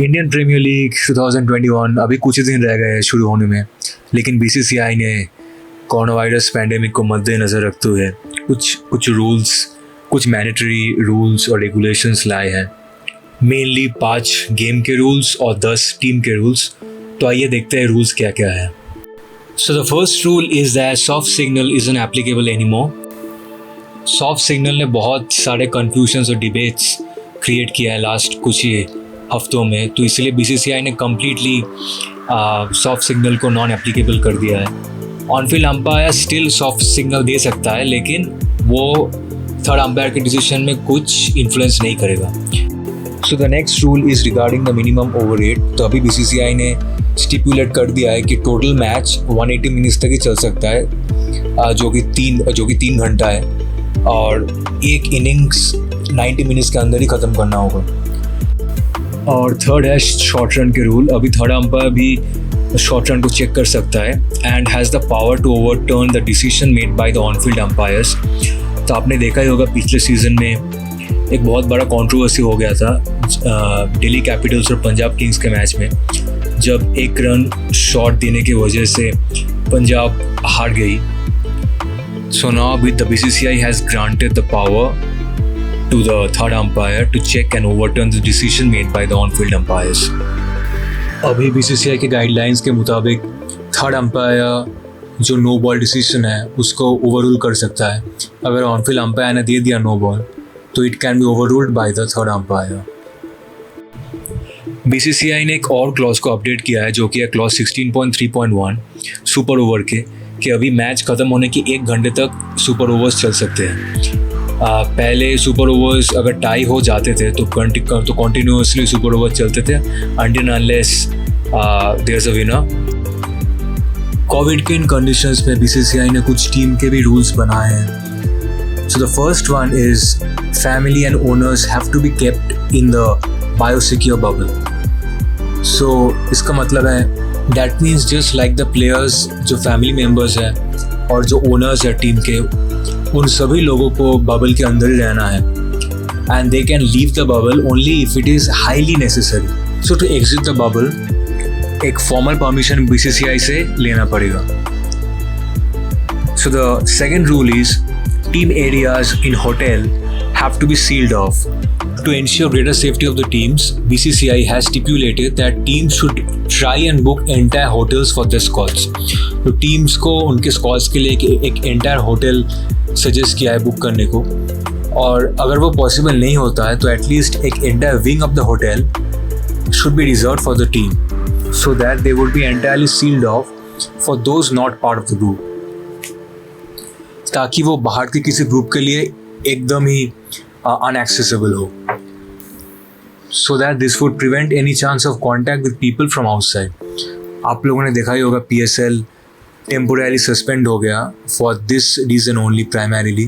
Indian premiere league 2021 अभी कुछ ही दिन रह गए हैं शुरू होने में, लेकिन बीसीसीआई ने कोरोना वायरस पैंडेमिक को मद्देनज़र रखते हुए कुछ मैंडेटरी रूल्स और रेगुलेशंस लाए हैं। मेनली 5 गेम के रूल्स और 10 टीम के रूल्स। तो आइए देखते हैं रूल्स क्या क्या है। सो the first rule is that soft signal is applicable anymore. Soft signal ने बहुत सारे कन्फ्यूजन्स और डिबेट्स क्रिएट किया है लास्ट कुछ ही हफ्तों में, तो इसलिए बीसीसीआई ने कम्प्लीटली सॉफ्ट सिग्नल को नॉन एप्लीकेबल कर दिया है। On field umpire still soft signal दे सकता है, लेकिन वो थर्ड अंपायर के डिसीजन में कुछ इन्फ्लुएंस नहीं करेगा। So the next rule is regarding the minimum over rate. तो अभी बीसीसीआई ने स्टिपुलेट कर दिया है कि टोटल मैच 180 मिनट्स तक ही चल सकता है, जो कि 3 घंटा है, और एक इनिंग्स 90 मिनट्स के अंदर ही ख़त्म करना होगा। और थर्ड है शॉर्ट रन के रूल। अभी थर्ड अंपायर भी शॉर्ट रन को चेक कर सकता है and has the power to overturn the decision made by the on field umpires. तो आपने देखा ही होगा पिछले सीज़न में एक बहुत बड़ा कंट्रोवर्सी हो गया था दिल्ली कैपिटल्स और पंजाब किंग्स के मैच में, जब एक रन शॉट देने की वजह से पंजाब हार गई। So now with the BCCI has granted the power to the third umpire to check and overturn the decision made by the on-field umpires. अभी बीसीसीआई के गाइडलाइंस के मुताबिक थर्ड अंपायर जो नो बॉल डिसीजन है उसको overrule कर सकता है। अगर ऑन फील्ड अंपायर ने दे दिया नो बॉल, तो it can be overruled by the third umpire. BCCI ने एक और क्लॉज को अपडेट किया है, जो कि है क्लॉज 16.3.1 सुपर ओवर के, कि अभी मैच ख़त्म होने के 1 घंटे तक सुपर ओवर्स चल सकते हैं। पहले सुपर ओवर्स अगर टाई हो जाते थे तो कंटिन्यूसली सुपर ओवर चलते थे until unless there's a winner। Covid के इन कंडीशंस में बीसीसीआई ने कुछ टीम के भी रूल्स बनाए हैं। So the first one is family and owners have to be kept in the biosecure bubble. So इसका मतलब है that means just like the players जो फैमिली मेम्बर्स हैं और जो ओनर्स हैं टीम के, उन सभी लोगों को बबल के अंदर ही रहना है, and they can leave the bubble only if it is highly necessary. So to exit the bubble एक फॉर्मल परमिशन बीसीसीआई से लेना पड़ेगा। So the second rule is team areas in hotel have to be sealed off. To ensure greater safety of the teams, BCCI has stipulated that teams should try and book entire hotels for their squads. तो teams को उनके squads के लिए एक entire hotel suggest किया है book करने को, और अगर वो पॉसिबल नहीं होता है तो एटलीस्ट एक entire wing of the hotel should be reserved for the team, so that they would be entirely sealed off for those not part of the group, ताकि वो बाहर के किसी ग्रुप के लिए एकदम ही unaccessible हो, so that this would prevent any chance of contact with people from outside. आप लोगों ने देखा ही होगा PSL temporarily suspend हो गया for this reason only primarily.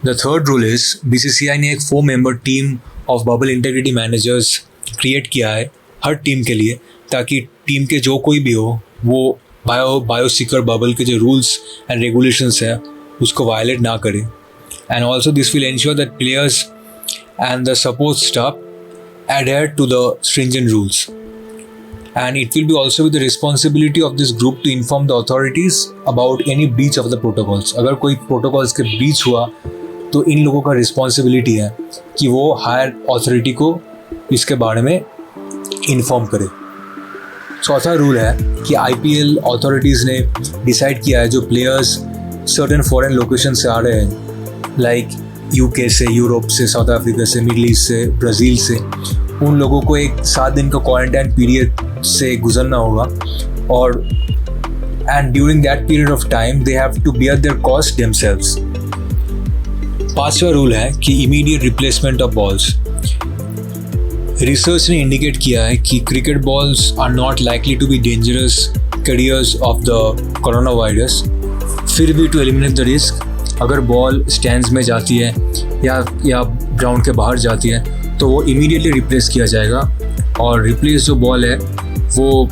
The third rule is BCCI ने एक 4-member team of bubble integrity managers create किया है हर टीम के लिए, ताकि टीम के जो कोई भी हो वो बायोसिक्योर बबल के जो रूल्स एंड रेगुलेशंस हैं उसको वायलेट ना करे। And also this will ensure that players and the support staff adhere to the stringent rules. And it will be also with the responsibility of this group to inform the authorities about any breach of the protocols. अगर कोई protocols के breach हुआ तो इन लोगों का responsibility है कि वो higher authority को इसके बारे में inform करे। चौथा रूल है कि IPL authorities ने decide किया है जो players certain foreign locations से आ रहे हैं, लाइक यूके से, यूरोप से, साउथ अफ्रीका से, मिडल ईस्ट से, ब्राज़ील से, उन लोगों को एक 7 दिन का क्वारंटाइन पीरियड से गुजरना होगा, और and during that period of time they have to bear their cost themselves. 5वां रूल है कि immediate replacement of balls. Research ने इंडिकेट किया है कि cricket balls are not likely to be dangerous carriers of the coronavirus. फिर भी to eliminate the risk, अगर बॉल स्टैंड्स में जाती है या ग्राउंड के बाहर जाती है तो वो इमीडिएटली रिप्लेस किया जाएगा, और रिप्लेस जो बॉल है वो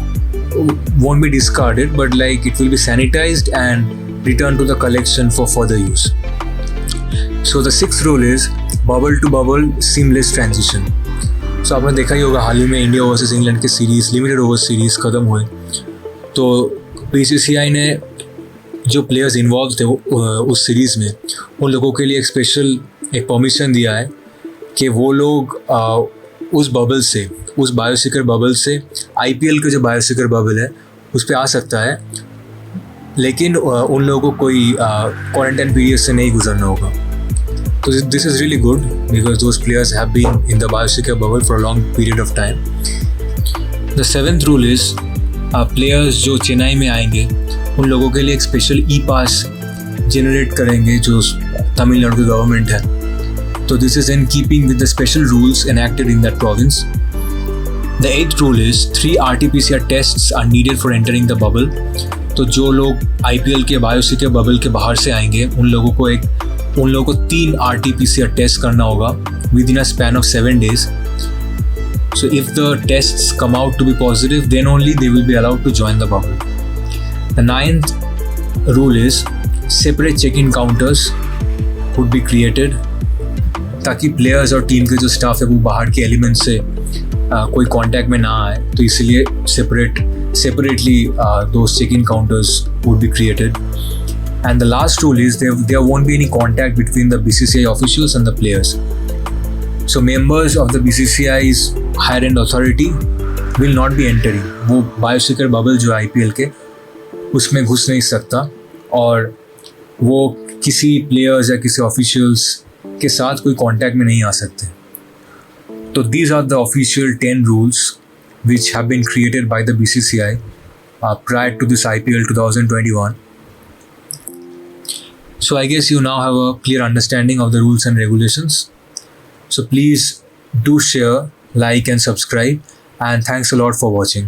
won't be discarded, but like it will be sanitized and returned to the collection for further use. So the 6th rule is bubble to bubble seamless transition. सो आपने देखा ही होगा हाल ही में इंडिया वर्सेस इंग्लैंड की series limited over series ख़त्म हुई, तो BCCI ने जो प्लेयर्स इन्वॉल्व थे उस सीरीज़ में उन लोगों के लिए एक स्पेशल एक परमिशन दिया है कि वो लोग उस बबल से, उस बायोसिक्योर बबल से IPL के जो बायोसिक्योर बबल है उस पर आ सकता है, लेकिन उन लोगों को कोई क्वारंटाइन पीरियड से नहीं गुजरना होगा. So this is really good because those players have been in the biosecure bubble for a long period of time. The seventh rule is players जो चेन्नई में आएंगे उन लोगों के लिए एक स्पेशल E-pass जनरेट करेंगे जो तमिलनाडु की गवर्नमेंट है. तो this is in keeping with the special rules enacted in that province. The eighth rule is 3 RT-PCR tests are needed for entering the bubble. तो जो लोग IPL के बायोसिक्योर बबल के बाहर से आएंगे उन लोगों को 3 RT-PCR टेस्ट करना होगा with in a span of 7 days. So if the tests come out to be positive, then only they will be allowed to join the bubble. The 9th rule is separate check-in counters would be created ताकि players और team के जो staff है वो बाहर के element से कोई कांटेक्ट में ना आए, तो इसलिए separately those check-in counters would be created. And the last rule is there won't be any contact between the BCCI officials and the players. So members of the BCCI's higher end authority will not be entering. वो biosecure bubble जो IPL के उसमें घुस नहीं सकता और वो किसी प्लेयर्स या किसी ऑफिशियल्स के साथ कोई कांटेक्ट में नहीं आ सकते. तो these are the official 10 rules which have been created by the BCCI prior to this IPL 2021. So I guess you now have a clear understanding of the rules and regulations. So please do share, like and subscribe, and thanks a lot for watching.